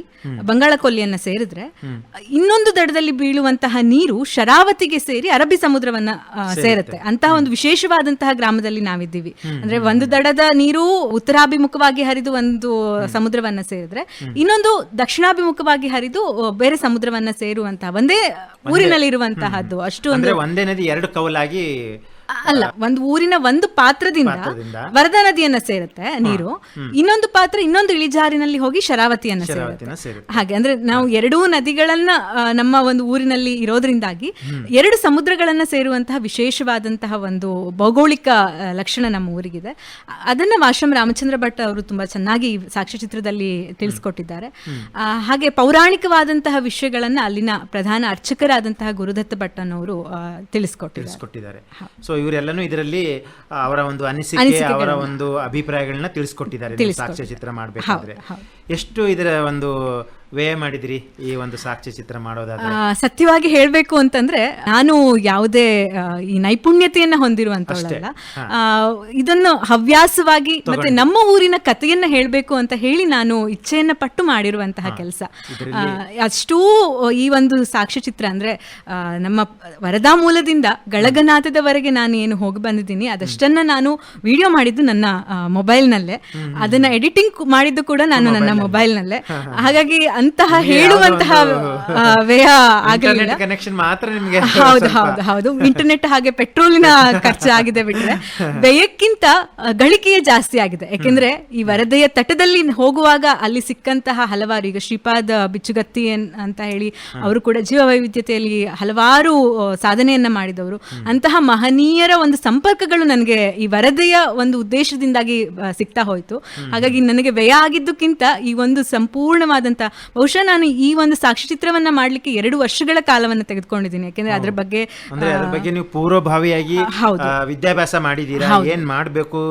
ಬಂಗಾಳ ಕೊಲ್ಲಿಯನ್ನ ಸೇರಿದ್ರೆ, ಇನ್ನೊಂದು ದಡದಲ್ಲಿ ಬೀಳುವಂತಹ ನೀರು ಶರಾವತಿಗೆ ಸೇರಿ ಅರಬ್ಬಿ ಸಮುದ್ರವನ್ನ ಸೇರುತ್ತೆ. ಅಂತಹ ಒಂದು ವಿಶೇಷವಾದಂತಹ ಗ್ರಾಮದಲ್ಲಿ ನಾವಿದ್ದೀವಿ. ಅಂದ್ರೆ ಒಂದು ದಡದ ನೀರು ಉತ್ತರಾಭಿಮುಖವಾಗಿ ಹರಿದು ಒಂದು ಸಮುದ್ರವನ್ನ ಸೇರಿದ್ರೆ, ಇನ್ನೊಂದು ದಕ್ಷಿಣಾಭಿಮುಖವಾಗಿ ಹರಿದು ಬೇರೆ ಸಮುದ್ರವನ್ನ ಸೇರುವಂತಹ ಒಂದೇ ಊರಿನಲ್ಲಿ ಇರುವಂತಹದ್ದು. ಅಷ್ಟು ಅಂದ್ರೆ ಒಂದೇ ನದಿ ಎರಡು ಕವಲಾಗಿ ಅಲ್ಲ, ಒಂದು ಊರಿನ ಒಂದು ಪಾತ್ರದಿಂದ ವರದಾ ನದಿಯನ್ನ ಸೇರುತ್ತೆ ನೀರು, ಇನ್ನೊಂದು ಪಾತ್ರ ಇನ್ನೊಂದು ಇಳಿಜಾರಿನಲ್ಲಿ ಹೋಗಿ ಶರಾವತಿಯನ್ನ ಸೇರುತ್ತೆ. ಹಾಗೆ ಅಂದ್ರೆ ನಾವು ಎರಡೂ ನದಿಗಳನ್ನ ನಮ್ಮ ಒಂದು ಊರಿನಲ್ಲಿ ಇರೋದ್ರಿಂದಾಗಿ ಎರಡು ಸಮುದ್ರಗಳನ್ನ ಸೇರುವಂತಹ ವಿಶೇಷವಾದಂತಹ ಒಂದು ಭೌಗೋಳಿಕ ಲಕ್ಷಣ ನಮ್ಮ ಊರಿಗಿದೆ. ಅದನ್ನ ವಾಶಂ ರಾಮಚಂದ್ರ ಭಟ್ ಅವರು ತುಂಬಾ ಚೆನ್ನಾಗಿ ಸಾಕ್ಷ್ಯಚಿತ್ರದಲ್ಲಿ ತಿಳಿಸ್ಕೊಟ್ಟಿದ್ದಾರೆ. ಹಾಗೆ ಪೌರಾಣಿಕವಾದಂತಹ ವಿಷಯಗಳನ್ನ ಅಲ್ಲಿನ ಪ್ರಧಾನ ಅರ್ಚಕರಾದಂತಹ ಗುರುದತ್ತ ಭಟ್ ಅನ್ನೋರು ತಿಳಿಸ್ಕೊಟ್ಟಿದ್ದಾರೆ. ಸೊ ಇವರೆಲ್ಲನೂ ಇದರಲ್ಲಿ ಅವರ ಒಂದು ಅನಿಸಿಕೆ, ಅವರ ಒಂದು ಅಭಿಪ್ರಾಯಗಳನ್ನ ತಿಳಿಸ್ಕೊಟ್ಟಿದ್ದಾರೆ. ಸಾಕ್ಷ್ಯಚಿತ್ರ ಮಾಡಬೇಕಾದ್ರೆ ಎಷ್ಟು ಇದರ ಒಂದು ವ್ಯಯ ಮಾಡಿದ್ರಿ ಈ ಒಂದು ಸಾಕ್ಷ್ಯಚಿತ್ರ ಮಾಡೋದಾದ್ರೆ? ಸತ್ಯವಾಗಿ ಹೇಳ್ಬೇಕು ಅಂತಂದ್ರೆ ನಾನು ಯಾವುದೇ ಈ ನೈಪುಣ್ಯತೆಯನ್ನ ಹೊಂದಿರುವಂತವಳಲ್ಲ. ಇದನ್ನು ಹವ್ಯಾಸವಾಗಿ ಮತ್ತೆ ನಮ್ಮ ಊರಿನ ಕಥೆಯನ್ನ ಹೇಳ್ಬೇಕು ಅಂತ ಹೇಳಿ ನಾನು ಇಚ್ಛೆಯನ್ನ ಪಟ್ಟು ಮಾಡಿರುವಂತಹ ಕೆಲಸ. ಅಷ್ಟೂ ಈ ಒಂದು ಸಾಕ್ಷ್ಯಚಿತ್ರ ಅಂದ್ರೆ ನಮ್ಮ ವರದಾ ಮೂಲದಿಂದ ಗಳಗನಾಥದವರೆಗೆ ನಾನು ಏನು ಹೋಗಿ ಬಂದಿದ್ದೀನಿ ಅದಷ್ಟನ್ನ ನಾನು ವಿಡಿಯೋ ಮಾಡಿದ್ದು ನನ್ನ ಮೊಬೈಲ್ನಲ್ಲೇ, ಅದನ್ನ ಎಡಿಟಿಂಗ್ ಮಾಡಿದ್ದು ಕೂಡ ನಾನು ನನ್ನ ಮೊಬೈಲ್ನಲ್ಲೇ. ಹಾಗಾಗಿ ಅಂತಹ ಹೇಳುವಂತಹ ವ್ಯಯ ಆಗಲಿಲ್ಲ. ಕನೆಕ್ಷನ್ ಮಾತ್ರ ನಿಮಗೆ? ಹೌದು, ಇಂಟರ್ನೆಟ್ ಹಾಗೆ ಪೆಟ್ರೋಲಿನ ಖರ್ಚಾಗಿದೆ ಬಿಟ್ರೆ ವ್ಯಯಕ್ಕಿಂತ ಗಳಿಕೆಯೇ ಜಾಸ್ತಿ ಆಗಿದೆ. ಯಾಕೆಂದ್ರೆ ಈ ವರದೆಯ ತಟದಲ್ಲಿ ಹೋಗುವಾಗ ಅಲ್ಲಿ ಸಿಕ್ಕಂತಹ ಹಲವಾರು, ಈಗ ಶ್ರೀಪಾದ ಬಿಚ್ಚುಗತ್ತಿ ಅಂತ ಹೇಳಿ ಅವರು ಕೂಡ ಜೀವ ವೈವಿಧ್ಯತೆಯಲ್ಲಿ ಹಲವಾರು ಸಾಧನೆಯನ್ನ ಮಾಡಿದವರು. ಅಂತಹ ಮಹನೀಯರ ಒಂದು ಸಂಪರ್ಕಗಳು ನನಗೆ ಈ ವರದೆಯ ಒಂದು ಉದ್ದೇಶದಿಂದಾಗಿ ಸಿಗ್ತಾ ಹೋಯ್ತು. ಹಾಗಾಗಿ ನನಗೆ ವ್ಯಯ ಆಗಿದ್ದಕ್ಕಿಂತ ಈ ಒಂದು ಸಂಪೂರ್ಣವಾದಂತ, ಬಹುಶಃ ನಾನು ಈ ಒಂದು ಸಾಕ್ಷ್ಯಚಿತ್ರವನ್ನ ಮಾಡ್ಲಿಕ್ಕೆ 2 ವರ್ಷಗಳ ಕಾಲವನ್ನು ತೆಗೆದುಕೊಂಡಿದ್ದೀನಿ. ಯಾಕೆಂದ್ರೆ ಅದ್ರ ಬಗ್ಗೆ ನೀವು ಪೂರ್ವಭಾವಿಯಾಗಿ ವಿದ್ಯಾಭ್ಯಾಸ ಮಾಡಿದ್ದೀರಾ, ಏನ್ ಮಾಡ್ಬೇಕು,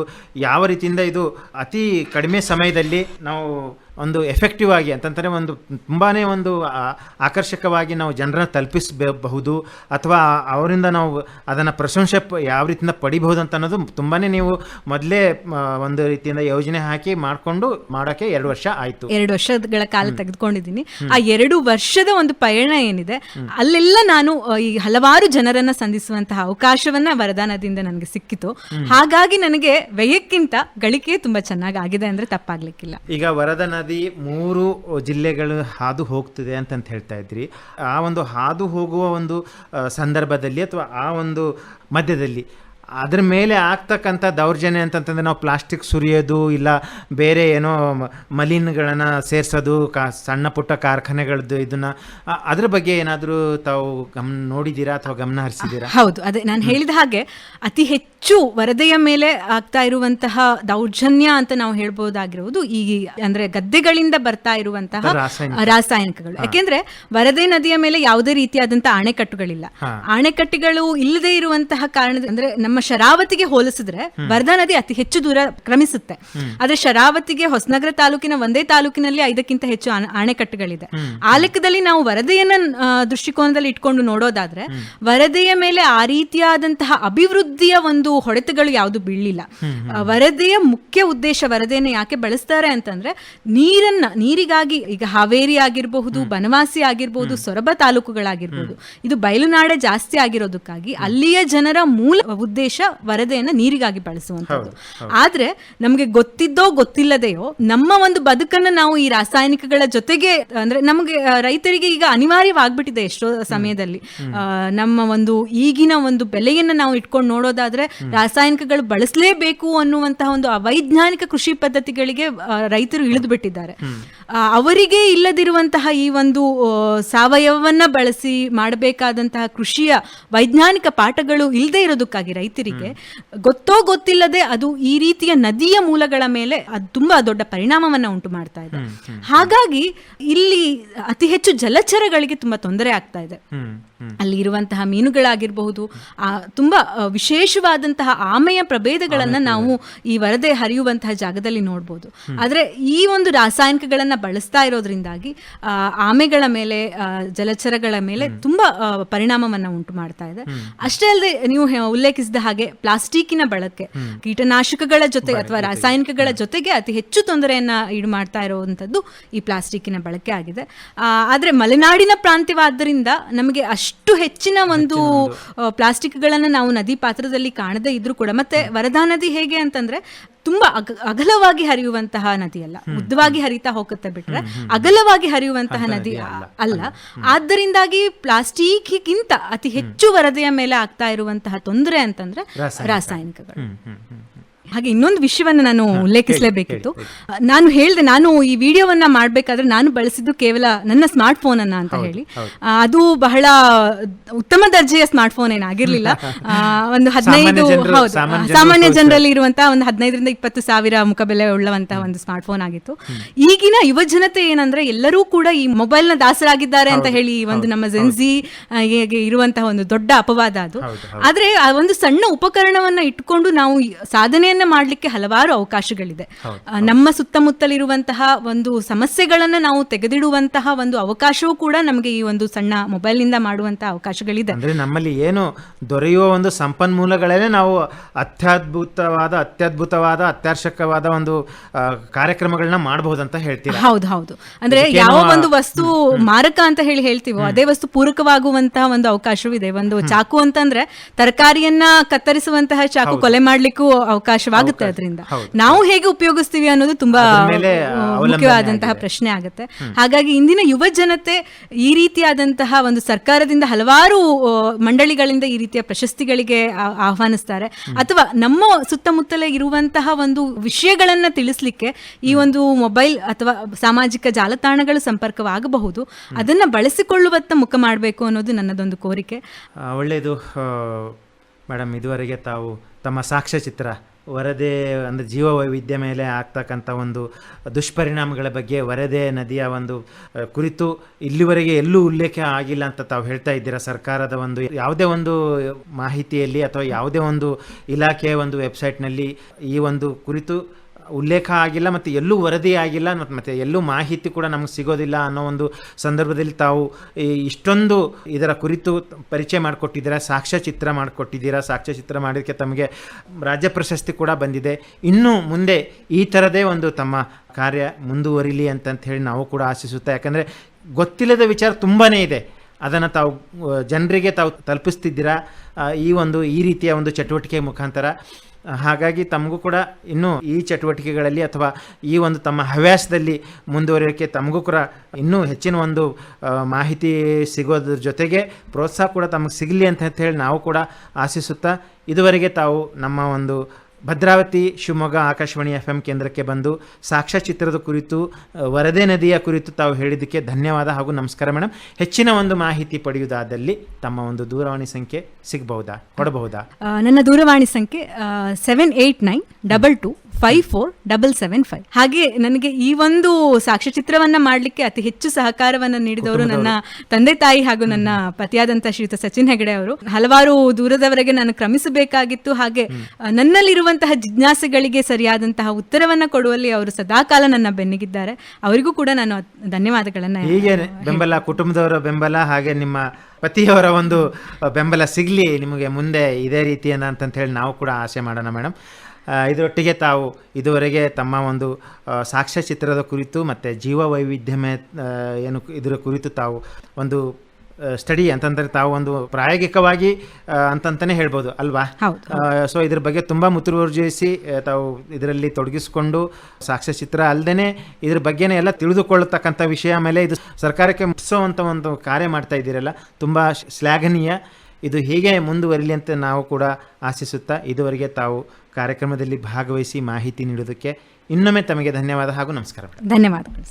ಯಾವ ರೀತಿಯಿಂದ ಇದು ಅತಿ ಕಡಿಮೆ ಸಮಯದಲ್ಲಿ ನಾವು ಒಂದು ಎಫೆಕ್ಟಿವ್ ಆಗಿ ಅಂತಂದರೆ ಒಂದು ತುಂಬಾನೇ ಒಂದು ಆಕರ್ಷಕವಾಗಿ ನಾವು ಜನರನ್ನ ತಲುಪಿಸಬಹುದು, ಅಥವಾ ಅವರಿಂದ ನಾವು ಅದನ್ನು ಪ್ರಶಂಸೆ ಯಾವ ರೀತಿಯಿಂದ ಪಡಿಬಹುದು ಅಂತ ಅನ್ನೋದು ತುಂಬಾನೇ ನೀವು ಮೊದಲೇ ಒಂದು ರೀತಿಯಿಂದ ಯೋಜನೆ ಹಾಕಿ ಮಾಡಿಕೊಂಡು ಮಾಡೋಕ್ಕೆ 2 ವರ್ಷ ಆಯಿತು. 2 ವರ್ಷಗಳ ಕಾಲ ತೆಗೆದುಕೊಂಡಿದ್ದೀನಿ. ಆ 2 ವರ್ಷದ ಒಂದು ಪಯಣ ಏನಿದೆ ಅಲ್ಲೆಲ್ಲ ನಾನು ಈ ಹಲವಾರು ಜನರನ್ನ ಸಂಧಿಸುವಂತಹ ಅವಕಾಶವನ್ನ ವರದಾ ನದಿಯಿಂದ ನನಗೆ ಸಿಕ್ಕಿತು. ಹಾಗಾಗಿ ನನಗೆ ವ್ಯಯಕ್ಕಿಂತ ಗಳಿಕೆ ತುಂಬಾ ಚೆನ್ನಾಗಿ ಆಗಿದೆ ಅಂದ್ರೆ ತಪ್ಪಾಗ್ಲಿಕ್ಕಿಲ್ಲ. ಈಗ ವರದಾ ನದಿ 3 ಜಿಲ್ಲೆಗಳು ಹಾದು ಹೋಗ್ತಿದೆ ಅಂತ ಹೇಳ್ತಾ ಇದ್ರಿ. ಆ ಒಂದು ಹಾದು ಹೋಗುವ ಒಂದು ಸಂದರ್ಭದಲ್ಲಿ ಅಥವಾ ಆ ಒಂದು ಮಧ್ಯದಲ್ಲಿ ಅದ್ರ ಮೇಲೆ ಆಗ್ತಕ್ಕಂಥ ದೌರ್ಜನ್ಯ ಅಂತಂತಂದರೆ ನಾವು ಪ್ಲಾಸ್ಟಿಕ್ ಸುರಿಯೋದು, ಇಲ್ಲ ಬೇರೆ ಏನೋ ಮಲಿನಗಳನ್ನು ಸೇರಿಸೋದು, ಸಣ್ಣ ಪುಟ್ಟ ಕಾರ್ಖಾನೆಗಳದ್ದು, ಇದನ್ನು ಅದ್ರ ಬಗ್ಗೆ ಏನಾದರೂ ತಾವು ನೋಡಿದ್ದೀರಾ ಅಥವಾ ಗಮನ ಹರಿಸಿದ್ದೀರಾ? ಹೌದು, ಅದೇ ನಾನು ಹೇಳಿದ ಹಾಗೆ ಅತಿ ಹೆಚ್ಚು ವರದೆಯ ಮೇಲೆ ಆಗ್ತಾ ಇರುವಂತಹ ದೌರ್ಜನ್ಯ ಅಂತ ನಾವು ಹೇಳ್ಬೋದಾಗಿರುವುದು ಈ ಅಂದ್ರೆ ಗದ್ದೆಗಳಿಂದ ಬರ್ತಾ ಇರುವಂತಹ ರಾಸಾಯನಿಕಗಳು. ಯಾಕೆಂದ್ರೆ ವರದೆ ನದಿಯ ಮೇಲೆ ಯಾವುದೇ ರೀತಿಯಾದಂತಹ ಅಣೆಕಟ್ಟುಗಳಿಲ್ಲ. ಅಣೆಕಟ್ಟುಗಳು ಇಲ್ಲದೆ ಇರುವಂತಹ ಕಾರಣದ ಅಂದ್ರೆ ನಮ್ಮ ಶರಾವತಿಗೆ ಹೋಲಿಸಿದ್ರೆ ವರದಾ ನದಿ ಅತಿ ಹೆಚ್ಚು ದೂರ ಕ್ರಮಿಸುತ್ತೆ. ಆದ್ರೆ ಶರಾವತಿಗೆ ಹೊಸನಗರ ತಾಲೂಕಿನ ಒಂದೇ ತಾಲೂಕಿನಲ್ಲಿ 5ಕ್ಕಿಂತ ಹೆಚ್ಚು ಅಣೆಕಟ್ಟುಗಳಿದೆ. ಆ ಲೆಕ್ಕದಲ್ಲಿ ನಾವು ವರದೆಯನ್ನ ದೃಷ್ಟಿಕೋನದಲ್ಲಿ ಇಟ್ಕೊಂಡು ನೋಡೋದಾದ್ರೆ ವರದೆಯ ಮೇಲೆ ಆ ರೀತಿಯಾದಂತಹ ಅಭಿವೃದ್ಧಿಯ ಒಂದು ಹೊಡೆತಗಳು ಯಾವುದು ಬೀಳಲಿಲ್ಲ. ವರದೆಯ ಮುಖ್ಯ ಉದ್ದೇಶ, ವರದೆಯನ್ನು ಯಾಕೆ ಬಳಸ್ತಾರೆ ಅಂತಂದ್ರೆ ನೀರಿಗಾಗಿ, ಈಗ ಹಾವೇರಿ ಆಗಿರಬಹುದು, ಬನವಾಸಿ ಆಗಿರಬಹುದು, ಸೊರಬ ತಾಲೂಕುಗಳಾಗಿರ್ಬೋದು, ಇದು ಬಯಲುನಾಡೆ ಜಾಸ್ತಿ ಆಗಿರೋದಕ್ಕಾಗಿ ಅಲ್ಲಿಯ ಜನರ ಮೂಲ ಉದ್ದೇಶ ವರದೆಯನ್ನ ನೀರಿಗಾಗಿ ಬಳಸುವಂಥದ್ದು. ಆದ್ರೆ ನಮ್ಗೆ ಗೊತ್ತಿದ್ದೋ ಗೊತ್ತಿಲ್ಲದೆಯೋ ನಮ್ಮ ಒಂದು ಬದುಕನ್ನ ನಾವು ಈ ರಾಸಾಯನಿಕಗಳ ಜೊತೆಗೆ, ಅಂದ್ರೆ ನಮಗೆ ರೈತರಿಗೆ ಈಗ ಅನಿವಾರ್ಯವಾಗ್ಬಿಟ್ಟಿದೆ ಎಷ್ಟೋ ಸಮಯದಲ್ಲಿ. ನಮ್ಮ ಒಂದು ಈಗಿನ ಒಂದು ಬೆಲೆಯನ್ನ ನಾವು ಇಟ್ಕೊಂಡು ನೋಡೋದಾದ್ರೆ ರಾಸಾಯನಿಕಗಳು ಬಳಸಲೇಬೇಕು ಅನ್ನುವಂತಹ ಒಂದು ಅವೈಜ್ಞಾನಿಕ ಕೃಷಿ ಪದ್ಧತಿಗಳಿಗೆ ರೈತರು ಇಳಿದು ಬಿಟ್ಟಿದ್ದಾರೆ. ಅವರಿಗೆ ಇಲ್ಲದಿರುವಂತಹ ಈ ಒಂದು ಸಾವಯವನ್ನ ಬಳಸಿ ಮಾಡಬೇಕಾದಂತಹ ಕೃಷಿಯ ವೈಜ್ಞಾನಿಕ ಪಾಠಗಳು ಇಲ್ಲದೆ ಇರೋದಕ್ಕಾಗಿ ರೈತರಿಗೆ ಗೊತ್ತೋ ಗೊತ್ತಿಲ್ಲದೆ ಅದು ಈ ರೀತಿಯ ನದಿಯ ಮೂಲಗಳ ಮೇಲೆ ಅದು ತುಂಬಾ ದೊಡ್ಡ ಪರಿಣಾಮವನ್ನ ಉಂಟು ಮಾಡ್ತಾ ಇದೆ. ಹಾಗಾಗಿ ಇಲ್ಲಿ ಅತಿ ಹೆಚ್ಚು ಜಲಚರಗಳಿಗೆ ತುಂಬಾ ತೊಂದರೆ ಆಗ್ತಾ ಇದೆ. ಅಲ್ಲಿ ಇರುವಂತಹ ಮೀನುಗಳಾಗಿರಬಹುದು, ತುಂಬಾ ವಿಶೇಷವಾದಂತಹ ಆಮೆಯ ಪ್ರಭೇದಗಳನ್ನ ನಾವು ಈ ವರದೆ ಹರಿಯುವಂತಹ ಜಾಗದಲ್ಲಿ ನೋಡ್ಬೋದು. ಆದ್ರೆ ಈ ಒಂದು ರಾಸಾಯನಿಕಗಳನ್ನ ಬಳಸ್ತಾ ಇರೋದ್ರಿಂದಾಗಿ ಆಮೆಗಳ ಮೇಲೆ, ಜಲಚರಗಳ ಮೇಲೆ ತುಂಬಾ ಪರಿಣಾಮವನ್ನ ಉಂಟು ಮಾಡ್ತಾ ಇದೆ. ಅಷ್ಟೇ ಅಲ್ಲದೆ ನೀವು ಉಲ್ಲೇಖಿಸಿದ ಹಾಗೆ ಪ್ಲಾಸ್ಟಿಕ್ಕಿನ ಬಳಕೆ ಕೀಟನಾಶಕಗಳ ಜೊತೆ ಅಥವಾ ರಾಸಾಯನಿಕಗಳ ಜೊತೆಗೆ ಅತಿ ಹೆಚ್ಚು ತೊಂದರೆಯನ್ನ ಈಡು ಮಾಡ್ತಾ ಇರುವಂತದ್ದು ಈ ಪ್ಲಾಸ್ಟಿಕ್ಕಿನ ಬಳಕೆ ಆಗಿದೆ. ಆದ್ರೆ ಮಲೆನಾಡಿನ ಪ್ರಾಂತ್ಯವಾದ್ದರಿಂದ ನಮಗೆ ಅಷ್ಟು ಹೆಚ್ಚಿನ ಒಂದು ಪ್ಲಾಸ್ಟಿಕ್ಗಳನ್ನ ನಾವು ನದಿ ಪಾತ್ರದಲ್ಲಿ ಕಾಣದೇ ಇದ್ರೂ ಕೂಡ, ಮತ್ತೆ ವರದಾ ನದಿ ಹೇಗೆ ಅಂತಂದ್ರೆ ತುಂಬಾ ಅಗಲವಾಗಿ ಹರಿಯುವಂತಹ ನದಿ ಅಲ್ಲ, ಉದ್ದವಾಗಿ ಹರಿತಾ ಹೋಗುತ್ತೆ ಬಿಟ್ರೆ ಅಗಲವಾಗಿ ಹರಿಯುವಂತಹ ನದಿ ಅಲ್ಲ. ಆದ್ದರಿಂದಾಗಿ ಪ್ಲಾಸ್ಟಿಕ್ಗಿಂತ ಅತಿ ಹೆಚ್ಚು ವರದಿಯ ಮೇಲೆ ಆಗ್ತಾ ಇರುವಂತಹ ತೊಂದರೆ ಅಂತಂದ್ರೆ ರಾಸಾಯನಿಕಗಳು. ಹಾಗೆ ಇನ್ನೊಂದು ವಿಷಯವನ್ನ ನಾನು ಉಲ್ಲೇಖಿಸಲೇಬೇಕಿತ್ತು. ನಾನು ಹೇಳಿದೆ, ನಾನು ಈ ವಿಡಿಯೋವನ್ನ ಮಾಡ್ಬೇಕಾದ್ರೆ ನಾನು ಬಳಸಿದ್ದು ಕೇವಲ ನನ್ನ ಸ್ಮಾರ್ಟ್ ಫೋನ್ ಅನ್ನ ಅಂತ ಹೇಳಿ. ಅದು ಬಹಳ ಉತ್ತಮ ದರ್ಜೆಯ ಸ್ಮಾರ್ಟ್ ಫೋನ್ ಏನಾಗಿರ್ಲಿಲ್ಲ. ಒಂದು 15, ಹೌದು, ಸಾಮಾನ್ಯ ಜನರಲ್ಲಿ ಇರುವಂತಹ ಒಂದು 15,000 - 20,000 ಮುಖಬೆಲೆ ಉಳ್ಳವಂತಹ ಒಂದು ಸ್ಮಾರ್ಟ್ ಫೋನ್ ಆಗಿತ್ತು. ಈಗಿನ ಯುವ ಜನತೆ ಏನಂದ್ರೆ ಎಲ್ಲರೂ ಕೂಡ ಈ ಮೊಬೈಲ್ ನ ದಾಸರಾಗಿದ್ದಾರೆ ಅಂತ ಹೇಳಿ ಒಂದು ನಮ್ಮ ಜೆನ್ಜಿ ಇರುವಂತಹ ಒಂದು ದೊಡ್ಡ ಅಪವಾದ ಅದು. ಆದ್ರೆ ಆ ಒಂದು ಸಣ್ಣ ಉಪಕರಣವನ್ನ ಇಟ್ಕೊಂಡು ನಾವು ಸಾಧನೆಯನ್ನ ಮಾಡ್ಲಿಕ್ಕೆ ಹಲವಾರು ಅವಕಾಶಗಳಿದೆ. ನಮ್ಮ ಸುತ್ತಮುತ್ತಲಿರುವಂತಹ ಒಂದು ಸಮಸ್ಯೆಗಳನ್ನ ನಾವು ತೆಗೆದಿಡುವಂತಹ ಒಂದು ಅವಕಾಶವೂ ಕೂಡ ನಮಗೆ ಈ ಒಂದು ಸಣ್ಣ ಮೊಬೈಲ್ ನಿಂದ ಮಾಡುವಂತಹ ಅವಕಾಶಗಳಿದೆ. ಅಂದ್ರೆ ನಮ್ಮಲ್ಲಿ ಏನು ದೊರೆಯುವ ಒಂದು ಸಂಪನ್ಮೂಲಗಳೇ ನಾವು ಅತ್ಯದ್ಭುತವಾದ ಅತ್ಯಾರ್ಷಕವಾದ ಒಂದು ಕಾರ್ಯಕ್ರಮಗಳನ್ನ ಮಾಡಬಹುದಂತ ಹೇಳ್ತೀರಾ? ಹೌದು. ಅಂದ್ರೆ ಯಾವ ಒಂದು ವಸ್ತು ಮಾರಕ ಅಂತ ಹೇಳ್ತೀವೋ ಅದೇ ವಸ್ತು ಪೂರಕವಾಗುವಂತಹ ಒಂದು ಅವಕಾಶವೂ ಇದೆ. ಒಂದು ಚಾಕು ಅಂತಂದ್ರೆ ತರಕಾರಿಯನ್ನ ಕತ್ತರಿಸುವಂತಹ ಚಾಕು ಕೊಲೆ ಮಾಡ್ಲಿಕ್ಕೂ ಅವಕಾಶವಾಗುತ್ತೆ. ಅದರಿಂದ ನಾವು ಹೇಗೆ ಉಪಯೋಗಿಸ್ತೀವಿ ಅನ್ನೋದು ತುಂಬಾ ಮುಖ್ಯವಾದಂತಹ ಪ್ರಶ್ನೆ ಆಗುತ್ತೆ. ಹಾಗಾಗಿ ಇಂದಿನ ಯುವ ಜನತೆ ಈ ರೀತಿಯಾದಂತಹ ಒಂದು ಸರ್ಕಾರದಿಂದ ಹಲವಾರು ಮಂಡಳಿಗಳಿಂದ ಈ ರೀತಿಯ ಪ್ರಶಸ್ತಿಗಳಿಗೆ ಆಹ್ವಾನಿಸ್ತಾರೆ, ಅಥವಾ ನಮ್ಮ ಸುತ್ತಮುತ್ತಲೇ ಇರುವಂತಹ ಒಂದು ವಿಷಯಗಳನ್ನ ತಿಳಿಸ್ಲಿಕ್ಕೆ ಈ ಒಂದು ಮೊಬೈಲ್ ಅಥವಾ ಸಾಮಾಜಿಕ ಜಾಲತಾಣಗಳು ಸಂಪರ್ಕವಾಗಬಹುದು. ಅದನ್ನ ಬಳಸಿಕೊಳ್ಳುವತ್ತ ಮುಖ ಮಾಡಬೇಕು ಅನ್ನೋದು ನನ್ನದೊಂದು ಕೋರಿಕೆ. ಒಳ್ಳೆಯದು ಮೇಡಮ್. ಇದುವರೆಗೆ ತಾವು ತಮ್ಮ ಸಾಕ್ಷ್ಯಚಿತ್ರ ವರದೆ ಅಂದರೆ ಜೀವ ವೈವಿಧ್ಯ ಮೇಲೆ ಆಗ್ತಕ್ಕಂಥ ಒಂದು ದುಷ್ಪರಿಣಾಮಗಳ ಬಗ್ಗೆ, ವರದೆ ನದಿಯ ಒಂದು ಕುರಿತು ಇಲ್ಲಿವರೆಗೆ ಎಲ್ಲೂ ಉಲ್ಲೇಖ ಆಗಿಲ್ಲ ಅಂತ ತಾವು ಹೇಳ್ತಾ ಇದ್ದೀರಾ. ಸರ್ಕಾರದ ಒಂದು ಯಾವುದೇ ಒಂದು ಮಾಹಿತಿಯಲ್ಲಿ ಅಥವಾ ಯಾವುದೇ ಒಂದು ಇಲಾಖೆಯ ಒಂದು ವೆಬ್ಸೈಟ್ನಲ್ಲಿ ಈ ಒಂದು ಕುರಿತು ಉಲ್ಲೇಖ ಆಗಿಲ್ಲ, ಮತ್ತು ಎಲ್ಲೂ ವರದಿ ಆಗಿಲ್ಲ, ಮತ್ತು ಎಲ್ಲೂ ಮಾಹಿತಿ ಕೂಡ ನಮಗೆ ಸಿಗೋದಿಲ್ಲ ಅನ್ನೋ ಒಂದು ಸಂದರ್ಭದಲ್ಲಿ ತಾವು ಇಷ್ಟೊಂದು ಇದರ ಕುರಿತು ಪರಿಚಯ ಮಾಡಿಕೊಟ್ಟಿದ್ದೀರಾ, ಸಾಕ್ಷ್ಯಚಿತ್ರ ಮಾಡಿಕೊಟ್ಟಿದ್ದೀರಾ. ಸಾಕ್ಷ್ಯಚಿತ್ರ ಮಾಡೋದಕ್ಕೆ ತಮಗೆ ರಾಜ್ಯ ಪ್ರಶಸ್ತಿ ಕೂಡ ಬಂದಿದೆ. ಇನ್ನು ಮುಂದೆ ಈ ಥರದೇ ಒಂದು ತಮ್ಮ ಕಾರ್ಯ ಮುಂದುವರಿಲಿ ಅಂತ ಹೇಳಿ ನಾವು ಕೂಡ ಆಶಿಸುತ್ತೆ. ಯಾಕಂದರೆ ಗೊತ್ತಿಲ್ಲದ ವಿಚಾರ ತುಂಬಾ ಇದೆ, ಅದನ್ನು ತಾವು ಜನರಿಗೆ ತಾವು ತಲುಪಿಸ್ತಿದ್ದೀರಾ ಈ ರೀತಿಯ ಒಂದು ಚಟುವಟಿಕೆ ಮುಖಾಂತರ. ಹಾಗಾಗಿ ತಮಗೂ ಕೂಡ ಇನ್ನೂ ಈ ಚಟುವಟಿಕೆಗಳಲ್ಲಿ ಅಥವಾ ಈ ಒಂದು ತಮ್ಮ ಹವ್ಯಾಸದಲ್ಲಿ ಮುಂದುವರಿಯೋಕ್ಕೆ ತಮಗೂ ಕೂಡ ಇನ್ನೂ ಹೆಚ್ಚಿನ ಒಂದು ಮಾಹಿತಿ ಸಿಗೋದ್ರ ಜೊತೆಗೆ ಪ್ರೋತ್ಸಾಹ ಕೂಡ ತಮಗೆ ಸಿಗಲಿ ಅಂತ ಹೇಳಿ ನಾವು ಕೂಡ ಆಶಿಸುತ್ತಾ, ಇದುವರೆಗೆ ತಾವು ನಮ್ಮ ಒಂದು ಭದ್ರಾವತಿ ಶಿವಮೊಗ್ಗ ಆಕಾಶವಾಣಿ FM ಕೇಂದ್ರಕ್ಕೆ ಬಂದು ಸಾಕ್ಷ್ಯಚಿತ್ರದ ಕುರಿತು, ವರದೆ ನದಿಯ ಕುರಿತು ತಾವು ಹೇಳಿದ್ದಕ್ಕೆ ಧನ್ಯವಾದ ಹಾಗೂ ನಮಸ್ಕಾರ ಮೇಡಮ್. ಹೆಚ್ಚಿನ ಒಂದು ಮಾಹಿತಿ ಪಡೆಯುವುದಾದಲ್ಲಿ ತಮ್ಮ ಒಂದು ದೂರವಾಣಿ ಸಂಖ್ಯೆ ಕೊಡಬಹುದಾ? ನನ್ನ ದೂರವಾಣಿ ಸಂಖ್ಯೆ 7892254775. ಹಾಗೆ ನನಗೆ ಈ ಒಂದು ಸಾಕ್ಷ್ಯಚಿತ್ರವನ್ನ ಮಾಡಲಿಕ್ಕೆ ಅತಿ ಹೆಚ್ಚು ಸಹಕಾರವನ್ನ ನೀಡಿದವರು ನನ್ನ ತಂದೆ ತಾಯಿ ಹಾಗೂ ನನ್ನ ಪತಿಯಾದಂಥ ಶ್ರೀಯುತ ಸಚಿನ್ ಹೆಗಡೆ ಅವರು. ಹಲವಾರು ದೂರದವರೆಗೆ ನಾನು ಕ್ರಮಿಸಬೇಕಾಗಿತ್ತು. ಹಾಗೆ ನನ್ನಲ್ಲಿರುವಂತಹ ಜಿಜ್ಞಾಸೆಗಳಿಗೆ ಸರಿಯಾದಂತಹ ಉತ್ತರವನ್ನ ಕೊಡುವಲ್ಲಿ ಅವರು ಸದಾಕಾಲ ನನ್ನ ಬೆನ್ನಿಗಿದ್ದಾರೆ. ಅವರಿಗೂ ಕೂಡ ನಾನು ಧನ್ಯವಾದಗಳನ್ನ. ಹೀಗೆ ಬೆಂಬಲ, ಕುಟುಂಬದವರ ಬೆಂಬಲ ಹಾಗೆ ನಿಮ್ಮ ಪತಿಯವರ ಒಂದು ಬೆಂಬಲ ಸಿಗಲಿ ನಿಮಗೆ ಮುಂದೆ ಇದೇ ರೀತಿಯನ್ನು ಅಂತ ಹೇಳಿ ನಾವು ಕೂಡ ಆಸೆ ಮಾಡೋಣ ಮೇಡಮ್. ಇದರೊಟ್ಟಿಗೆ ತಾವು ಇದುವರೆಗೆ ತಮ್ಮ ಒಂದು ಸಾಕ್ಷ್ಯಚಿತ್ರದ ಕುರಿತು ಮತ್ತು ಜೀವ ವೈವಿಧ್ಯಮಯ ಏನು ಇದರ ಕುರಿತು ತಾವು ಒಂದು ಸ್ಟಡಿ ಅಂತಂದರೆ ತಾವು ಒಂದು ಪ್ರಾಯೋಗಿಕವಾಗಿ ಅಂತಂತಲೇ ಹೇಳ್ಬೋದು ಅಲ್ವಾ? ಸೊ ಇದ್ರ ಬಗ್ಗೆ ತುಂಬ ಮುತುವರ್ಜಿಸಿ ತಾವು ಇದರಲ್ಲಿ ತೊಡಗಿಸಿಕೊಂಡು ಸಾಕ್ಷ್ಯಚಿತ್ರ ಅಲ್ಲದೆ ಇದ್ರ ಬಗ್ಗೆನೇ ಎಲ್ಲ ತಿಳಿದುಕೊಳ್ಳತಕ್ಕಂಥ ವಿಷಯ ಮೇಲೆ ಇದು ಸರ್ಕಾರಕ್ಕೆ ಮುಟ್ಟಿಸೋವಂಥ ಒಂದು ಕಾರ್ಯ ಮಾಡ್ತಾ ಇದ್ದೀರಲ್ಲ, ತುಂಬ ಶ್ಲಾಘನೀಯ. ಇದು ಹೀಗೆ ಮುಂದುವರಿಲಿ ಅಂತ ನಾವು ಕೂಡ ಆಶಿಸುತ್ತಾ, ಇದುವರೆಗೆ ತಾವು ಕಾರ್ಯಕ್ರಮದಲ್ಲಿ ಭಾಗವಹಿಸಿ ಮಾಹಿತಿ ನೀಡೋದಕ್ಕೆ ಇನ್ನೊಮ್ಮೆ ತಮಗೆ ಧನ್ಯವಾದ ಹಾಗೂ ನಮಸ್ಕಾರ. ಧನ್ಯವಾದಗಳು.